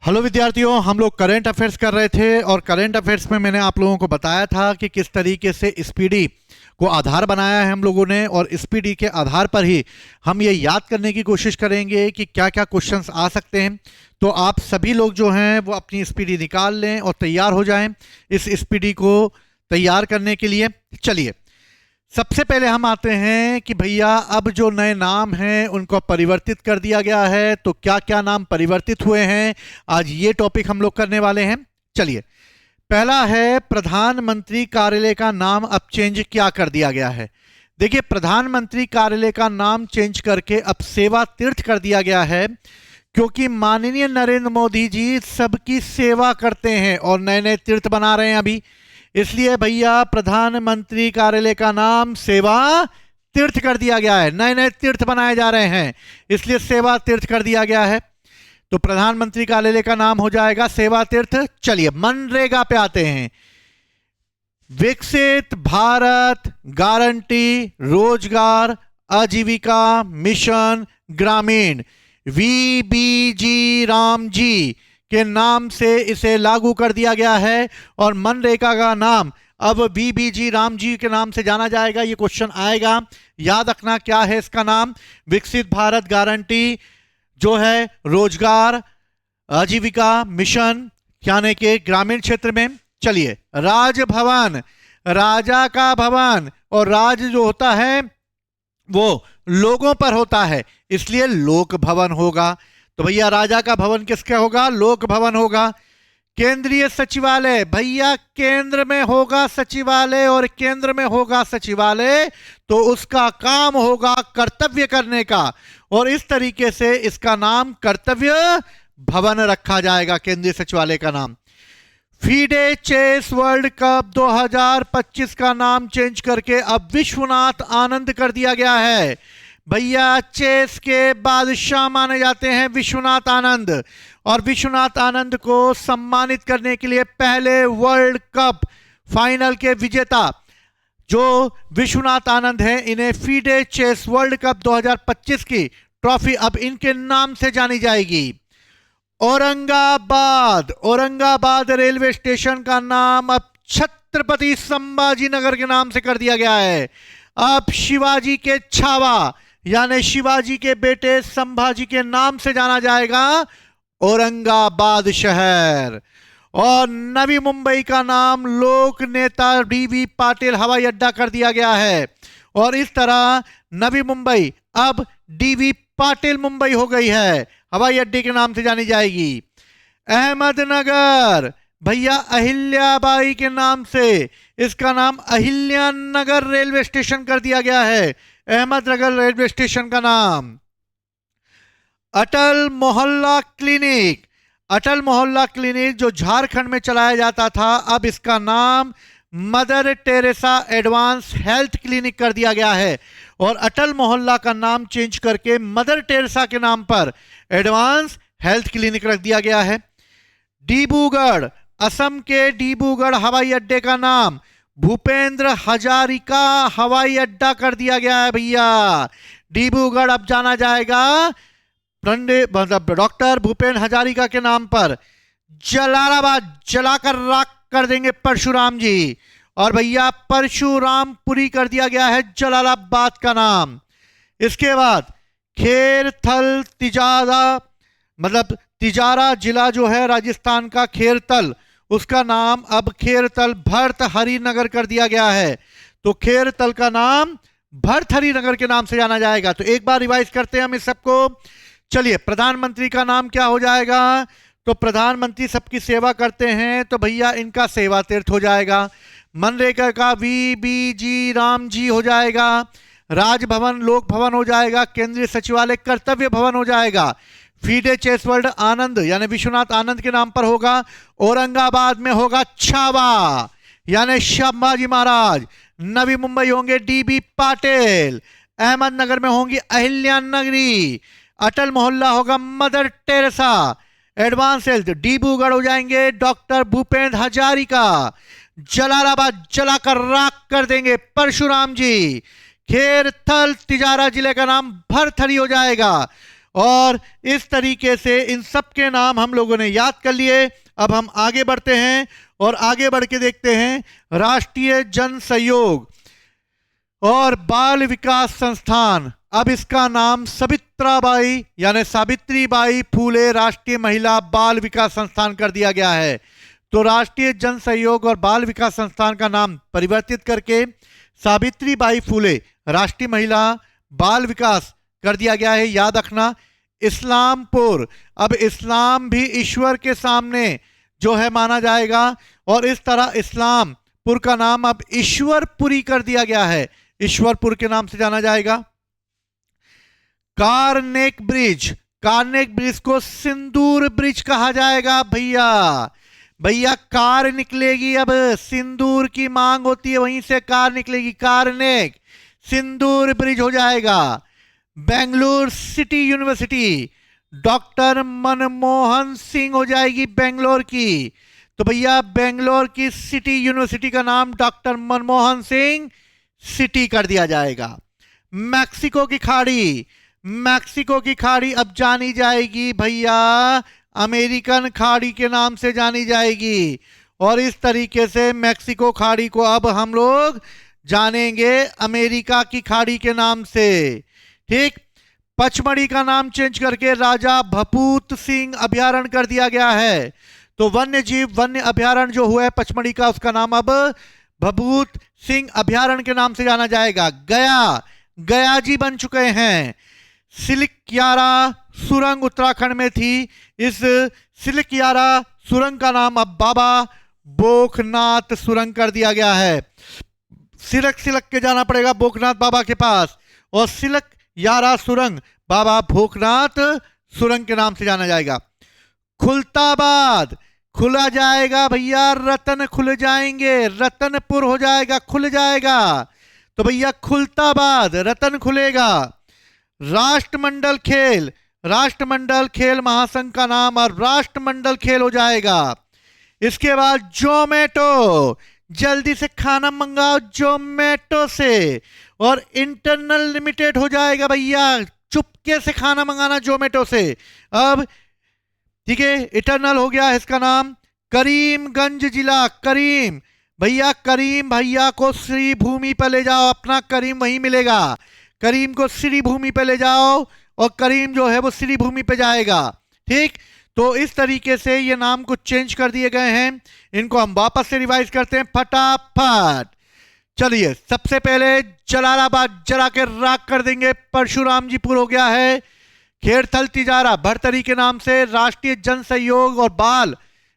Hello विद्यार्थियों, हम लोग करंट अफेयर्स कर रहे थे और करंट अफेयर्स में मैंने आप लोगों को बताया था कि किस तरीके से स्पीडी को आधार बनाया है हम लोगों ने, और स्पीडी के आधार पर ही हम ये याद करने की कोशिश करेंगे कि क्या क्या क्वेश्चंस आ सकते हैं। तो आप सभी लोग जो हैं वो अपनी स्पीडी निकाल लें और तैयार हो जाएं इस स्पीडी को तैयार करने के लिए। चलिए, सबसे पहले हम आते हैं कि भैया अब जो नए नाम हैं उनको परिवर्तित कर दिया गया है, तो क्या क्या नाम परिवर्तित हुए हैं, आज ये टॉपिक हम लोग करने वाले हैं। चलिए, पहला है प्रधानमंत्री कार्यालय का नाम अब चेंज क्या कर दिया गया है। देखिए, प्रधानमंत्री कार्यालय का नाम चेंज करके अब सेवा तीर्थ कर दिया गया है, क्योंकि माननीय नरेंद्र मोदी जी सबकी सेवा करते हैं और नए नए तीर्थ बना रहे हैं अभी, इसलिए भैया प्रधानमंत्री कार्यालय का नाम सेवा तीर्थ कर दिया गया है। नए नए तीर्थ बनाए जा रहे हैं, इसलिए सेवा तीर्थ कर दिया गया है। तो प्रधानमंत्री कार्यालय का नाम हो जाएगा सेवा तीर्थ। चलिए, मनरेगा पे आते हैं। विकसित भारत गारंटी रोजगार आजीविका मिशन ग्रामीण, वीबीजी राम जी के नाम से इसे लागू कर दिया गया है और मनरेगा का नाम अब वीबीजी राम जी के नाम से जाना जाएगा। ये क्वेश्चन आएगा, याद रखना क्या है इसका नाम। विकसित भारत गारंटी जो है रोजगार आजीविका मिशन, यानी कि ग्रामीण क्षेत्र में। चलिए, राजभवन, राजा का भवन, और राज जो होता है वो लोगों पर होता है, इसलिए लोक भवन होगा। तो भैया राजा का भवन किसका होगा? लोक भवन होगा। केंद्रीय सचिवालय, भैया केंद्र में होगा सचिवालय, और केंद्र में होगा सचिवालय तो उसका काम होगा कर्तव्य करने का, और इस तरीके से इसका नाम कर्तव्य भवन रखा जाएगा, केंद्रीय सचिवालय का नाम। फीडे चेस वर्ल्ड कप 2025 का नाम चेंज करके अब विश्वनाथ आनंद कर दिया गया है। भैया चेस के बादशाह माने जाते हैं विश्वनाथ आनंद, और विश्वनाथ आनंद को सम्मानित करने के लिए पहले वर्ल्ड कप फाइनल के विजेता जो विश्वनाथ आनंद हैं, इन्हें फीडे चेस वर्ल्ड कप 2025 की ट्रॉफी अब इनके नाम से जानी जाएगी। औरंगाबाद, औरंगाबाद रेलवे स्टेशन का नाम अब छत्रपति संभाजी नगर के नाम से कर दिया गया है। अब शिवाजी के छावा यानी शिवाजी के बेटे संभाजी के नाम से जाना जाएगा औरंगाबाद शहर। और नवी मुंबई का नाम लोक नेता डीवी पाटिल हवाई अड्डा कर दिया गया है, और इस तरह नवी मुंबई अब डीवी पाटिल मुंबई हो गई है, हवाई अड्डे के नाम से जानी जाएगी। अहमदनगर, भैया अहिल्याबाई के नाम से इसका नाम अहिल्यानगर रेलवे स्टेशन कर दिया गया है, अहमदनगर रेलवे स्टेशन का नाम। अटल मोहल्ला क्लिनिक, अटल मोहल्ला क्लिनिक जो झारखंड में चलाया जाता था, अब इसका नाम mother Teresa advance health clinic कर दिया गया है, और अटल मोहल्ला का नाम चेंज करके मदर टेरेसा के नाम पर एडवांस हेल्थ क्लिनिक रख दिया गया है। डिब्रूगढ़, असम के डिब्रूगढ़ हवाई अड्डे का नाम भूपेंद्र हजारिका हवाई अड्डा कर दिया गया है। भैया डिब्रूगढ़ अब जाना जाएगा पंडित मतलब डॉक्टर भूपेंद्र हजारिका के नाम पर। जलालाबाद जलाकर राख कर देंगे परशुराम जी, और भैया परशुरामपुरी कर दिया गया है जलालाबाद का नाम। इसके बाद खेरथल तिजारा मतलब तिजारा जिला जो है राजस्थान का खेरतल, उसका नाम अब खेरतल भर्तहरि नगर कर दिया गया है, तो खेरतल का नाम भर्तहरि नगर के नाम से जाना जाएगा। तो एक बार रिवाइज करते हैं हम इस सबको। चलिए, प्रधानमंत्री का नाम क्या हो जाएगा? तो प्रधानमंत्री सबकी सेवा करते हैं, तो भैया इनका सेवा तीर्थ हो जाएगा। मनरेगा का वीबीजी राम जी हो जाएगा। राजभवन लोक भवन हो जाएगा। केंद्रीय सचिवालय कर्तव्य भवन हो जाएगा। फीडे चेस वर्ल्ड आनंद यानी विश्वनाथ आनंद के नाम पर होगा। औरंगाबाद में होगा छावा यानी संभाजी महाराज। नवी मुंबई होंगे डीबी पाटिल। अहमदनगर में होंगी अहिल्यानगरी। अटल मोहल्ला होगा mother Teresa. Advance health Dibrugarh हो जाएंगे डॉक्टर भूपेंद्र हजारिका। जलालाबाद जलाकर राख कर देंगे परशुराम जी। खेरथल तिजारा जिले का नाम भरथरी हो जाएगा, और इस तरीके से इन सब के नाम हम लोगों ने याद कर लिए। अब हम आगे बढ़ते हैं और आगे बढ़ के देखते हैं राष्ट्रीय जन सहयोग और बाल विकास संस्थान। अब इसका नाम सावित्राबाई यानी सावित्रीबाई फूले राष्ट्रीय महिला बाल विकास संस्थान कर दिया गया है। तो राष्ट्रीय जन सहयोग और बाल विकास संस्थान का नाम परिवर्तित करके सावित्रीबाई फूले राष्ट्रीय महिला बाल विकास कर दिया गया है। याद रखना, इस्लामपुर, अब इस्लाम भी ईश्वर के सामने जो है माना जाएगा और इस तरह इस्लामपुर का नाम अब ईश्वरपुरी कर दिया गया है, ईश्वरपुर के नाम से जाना जाएगा। कार्नेक ब्रिज, कार्नेक ब्रिज को सिंदूर ब्रिज कहा जाएगा। भैया भैया कार निकलेगी, अब सिंदूर की मांग होती है वहीं से कार निकलेगी, कार्नेक सिंदूर ब्रिज हो जाएगा। Bengaluru city university doctor Manmohan Singh हो जाएगी बेंगलोर की। तो भैया बेंगलोर की सिटी यूनिवर्सिटी का नाम डॉक्टर मनमोहन सिंह सिटी कर दिया जाएगा। मैक्सिको की खाड़ी, मैक्सिको की खाड़ी अब जानी जाएगी भैया अमेरिकन खाड़ी के नाम से जानी जाएगी और इस तरीके से मैक्सिको खाड़ी को अब हम लोग जानेंगे अमेरिका की खाड़ी के नाम से। ठीक, पचमढ़ी का नाम चेंज करके राजा भपूत सिंह अभयारण्य कर दिया गया है। तो वन्य जीव वन्य अभयारण्य जो हुआ है पचमढ़ी का, उसका नाम अब भपूत सिंह अभयारण्य के नाम से जाना जाएगा। गया, गया जी बन चुके हैं। सिलिकयारा सुरंग उत्तराखंड में थी, इस सिलिकयारा सुरंग का नाम अब बाबा बोखनाथ सुरंग कर दिया गया है। सिलक सिलक के जाना पड़ेगा बोखनाथ बाबा के पास और सिलिकयारा सुरंग बाबा भोकनाथ सुरंग के नाम से जाना जाएगा। खुलताबाद खुला जाएगा भैया, रतन खुल जाएंगे, रतनपुर हो जाएगा, खुल जाएगा। तो भैया खुलताबाद रतन खुलेगा। राष्ट्रमंडल खेल, राष्ट्रमंडल खेल महासंघ का नाम और राष्ट्रमंडल खेल हो जाएगा। इसके बाद जोमेटो, जल्दी से खाना मंगाओ जोमेटो से और इंटरनल लिमिटेड हो जाएगा भैया, चुपके से खाना मंगाना जोमेटो से। अब ठीक है, इंटरनल हो गया है इसका नाम। करीमगंज जिला, करीम भैया, करीम भैया को श्री भूमि पर ले जाओ, अपना करीम वहीं मिलेगा। करीम को श्री भूमि पे ले जाओ और करीम जो है वो श्री भूमि पे जाएगा। ठीक, तो इस तरीके से ये नाम कुछ चेंज कर दिए गए हैं, इनको हम वापस से रिवाइज करते हैं फटाफट। चलिए, सबसे पहले जलालाबाद जला के राख कर देंगे, परशुराम जी पुर हो गया है। खेड़थल तिजारा भरतरी के नाम से राष्ट्रीय जन सहयोग और बाल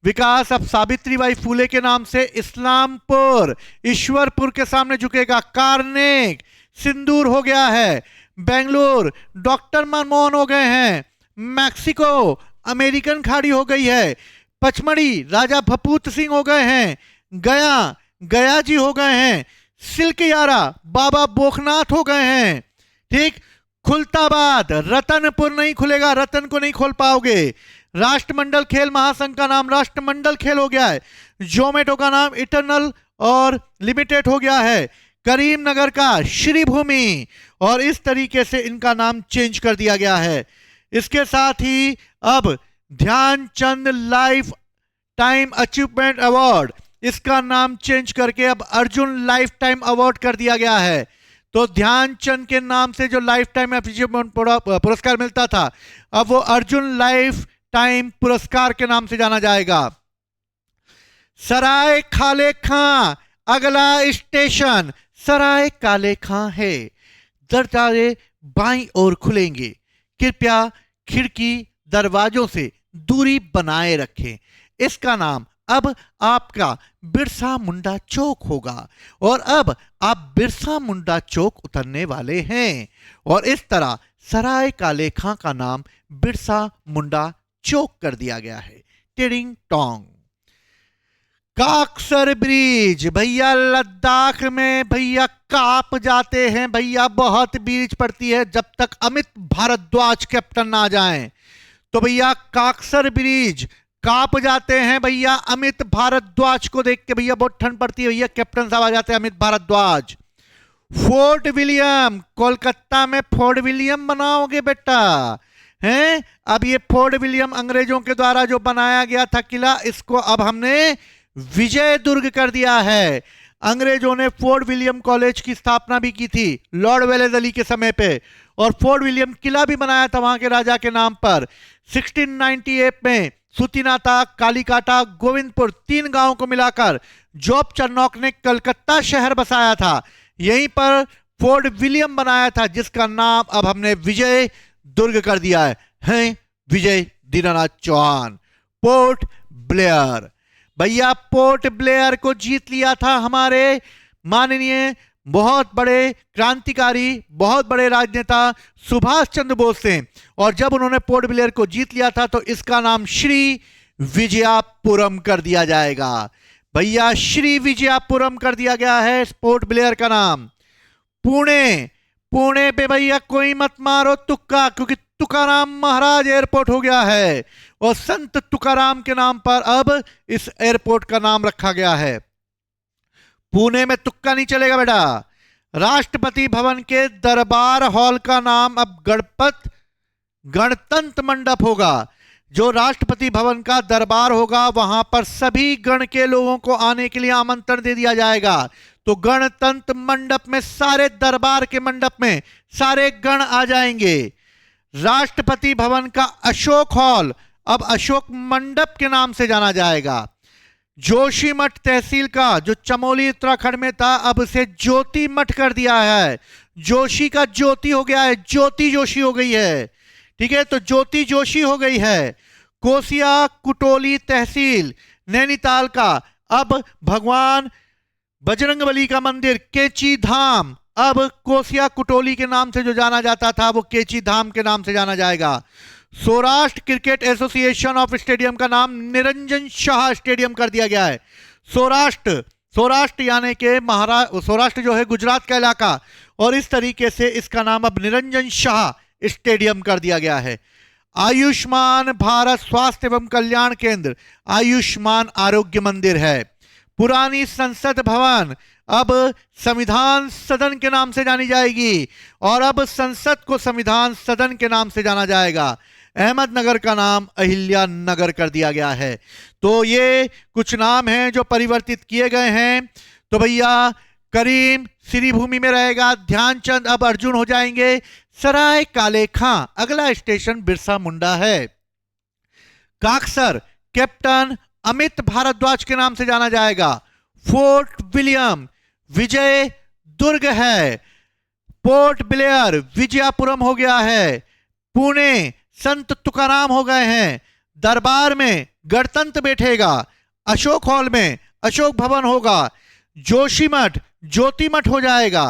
विकास अब सावित्रीबाई फूले के नाम से इस्लामपुर ईश्वरपुर के सामने झुकेगा। कार्नेक सिंदूर हो गया है। बेंगलुरु डॉक्टर मनमोहन हो गए हैं। मैक्सिको अमेरिकन खाड़ी हो गई है। पचमढ़ी राजा भपूत सिंह हो गए हैं। गया गया जी हो गए हैं। सिल्कयारा बाबा बोखनाथ हो गए हैं। ठीक, खुलताबाद रतनपुर नहीं खुलेगा, रतन को नहीं खोल पाओगे। राष्ट्रमंडल खेल महासंघ का नाम राष्ट्रमंडल खेल हो गया है। जोमेटो का नाम इटरनल और लिमिटेड हो गया है। करीमनगर का श्री भूमि और इस तरीके से इनका नाम चेंज कर दिया गया है। इसके साथ ही अब Dhyanchand life time achievement award, इसका नाम चेंज करके अब अर्जुन लाइफ टाइम अवार्ड कर दिया गया है। तो ध्यानचंद के नाम से जो लाइफ टाइम अचीवमेंट पुरस्कार मिलता था, अब वो अर्जुन लाइफ टाइम पुरस्कार के नाम से जाना जाएगा। सराय काले खां अगला स्टेशन सराय काले खां है। दरवाजे बाईं ओर खुलेंगे, कृपया खिड़की दरवाजों से दूरी बनाए रखें। इसका नाम अब आपका बिरसा मुंडा चौक होगा और अब आप बिरसा मुंडा चौक उतरने वाले हैं और इस तरह सराय काले खां का नाम बिरसा मुंडा चौक कर दिया गया है। टिडिंग टोंग। काकसर ब्रिज भैया, लद्दाख में भैया काप जाते हैं भैया, बहुत ब्रिज पड़ती है जब तक अमित भारद्वाज कैप्टन ना जाएं। तो भैया काकसर ब्रिज काप जाते हैं भैया अमित भारद्वाज को देख के, भैया बहुत ठंड पड़ती है भैया, कैप्टन साहब आ जाते हैं अमित भारद्वाज। फोर्ट विलियम, कोलकाता में फोर्ट विलियम बनाओगे बेटा, हैं। अब ये फोर्ट विलियम अंग्रेजों के द्वारा जो बनाया गया था किला, इसको अब हमने विजय दुर्ग कर दिया है। अंग्रेजों ने फोर्ट विलियम कॉलेज की स्थापना भी की थी लॉर्ड वेलेस्ली के समय पे, और फोर्ट विलियम किला भी बनाया था वहां के राजा के नाम पर। 1698 में सुतिनाता, कालीकाटा, गोविंदपुर 3 गांवों को मिलाकर जॉब चरनॉक ने कलकत्ता शहर बसाया था। यहीं पर फोर्ट विलियम बनाया था, जिसका नाम अब हमने विजय दुर्ग कर दिया है विजय दीनानाथ चौहान। पोर्ट ब्लेयर, भैया पोर्ट ब्लेयर को जीत लिया था हमारे माननीय बहुत बड़े क्रांतिकारी, बहुत बड़े राजनेता सुभाष चंद्र बोस ने। और जब उन्होंने पोर्ट ब्लेयर को जीत लिया था तो इसका नाम श्री विजयापुरम कर दिया जाएगा। भैया श्री विजयापुरम कर दिया गया है पोर्ट ब्लेयर का नाम। पुणे, पुणे पे भैया कोई मत मारो तुक्का, क्योंकि तुकाराम महाराज एयरपोर्ट हो गया है और संत तुकाराम के नाम पर अब इस एयरपोर्ट का नाम रखा गया है। पुणे में तुक्का नहीं चलेगा बेटा। राष्ट्रपति भवन के दरबार हॉल का नाम अब गणतंत्र मंडप होगा। जो राष्ट्रपति भवन का दरबार होगा वहां पर सभी गण के लोगों को आने के लिए आमंत्रण दे दिया जाएगा। तो गणतंत्र मंडप में, सारे दरबार के मंडप में सारे गण आ जाएंगे। राष्ट्रपति भवन का अशोक हॉल अब अशोक मंडप के नाम से जाना जाएगा। जोशीमठ तहसील का जो चमोली उत्तराखंड में था, अब उसे ज्योति मठ कर दिया है। जोशी का ज्योति हो गया है, ज्योति जोशी हो गई है। ठीक है, तो ज्योति जोशी हो गई है। कोसिया कुटोली तहसील नैनीताल का अब भगवान बजरंगबली का मंदिर केची धाम, अब कोसिया कुटोली के नाम से जो जाना जाता था वो केची धाम के नाम से जाना जाएगा। Saurashtra cricket association of stadium का नाम निरंजन शाह स्टेडियम कर दिया गया है। सौराष्ट्र, सौराष्ट्र यानी कि सौराष्ट्र जो है गुजरात का इलाका, और इस तरीके से इसका नाम अब निरंजन शाह स्टेडियम कर दिया गया है। आयुष्मान भारत स्वास्थ्य एवं कल्याण केंद्र आयुष्मान आरोग्य मंदिर है। पुरानी संसद भवन अब संविधान सदन के नाम से जानी जाएगी, और अब संसद को संविधान सदन के नाम से जाना जाएगा। अहमदनगर का नाम अहिल्या नगर कर दिया गया है। तो ये कुछ नाम हैं जो परिवर्तित किए गए हैं। तो भैया करीम श्रीभूमि में रहेगा, ध्यानचंद अब अर्जुन हो जाएंगे। सराय काले खां अगला स्टेशन बिरसा मुंडा है। काकसर कैप्टन अमित भारद्वाज के नाम से जाना जाएगा। फोर्ट विलियम विजय दुर्ग है। पोर्ट ब्लेयर विजयापुरम हो गया है। पुणे संत तुकाराम हो गए हैं। दरबार में गणतंत्र बैठेगा। अशोक हॉल में अशोक भवन होगा। जोशीमठ ज्योतिमठ हो जाएगा।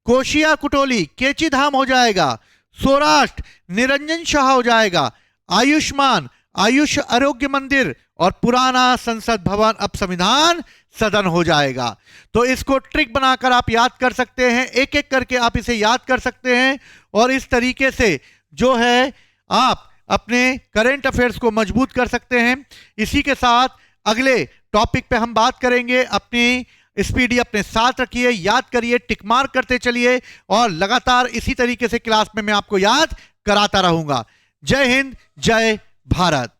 कोशिया कुटोली केची धाम हो जाएगा। सौराष्ट्र निरंजन शाह हो जाएगा। आयुष्मान आयुष आरोग्य मंदिर, और पुराना संसद भवन अब संविधान सदन हो जाएगा। तो इसको ट्रिक बनाकर आप याद कर सकते हैं, एक एक करके आप इसे याद कर सकते हैं, और इस तरीके से जो है आप अपने करंट अफेयर्स को मजबूत कर सकते हैं। इसी के साथ अगले टॉपिक पे हम बात करेंगे। अपनी स्पीडी अपने साथ रखिए, याद करिए, टिक मार्क करते चलिए, और लगातार इसी तरीके से क्लास में मैं आपको याद कराता रहूंगा। जय हिंद, जय भारत।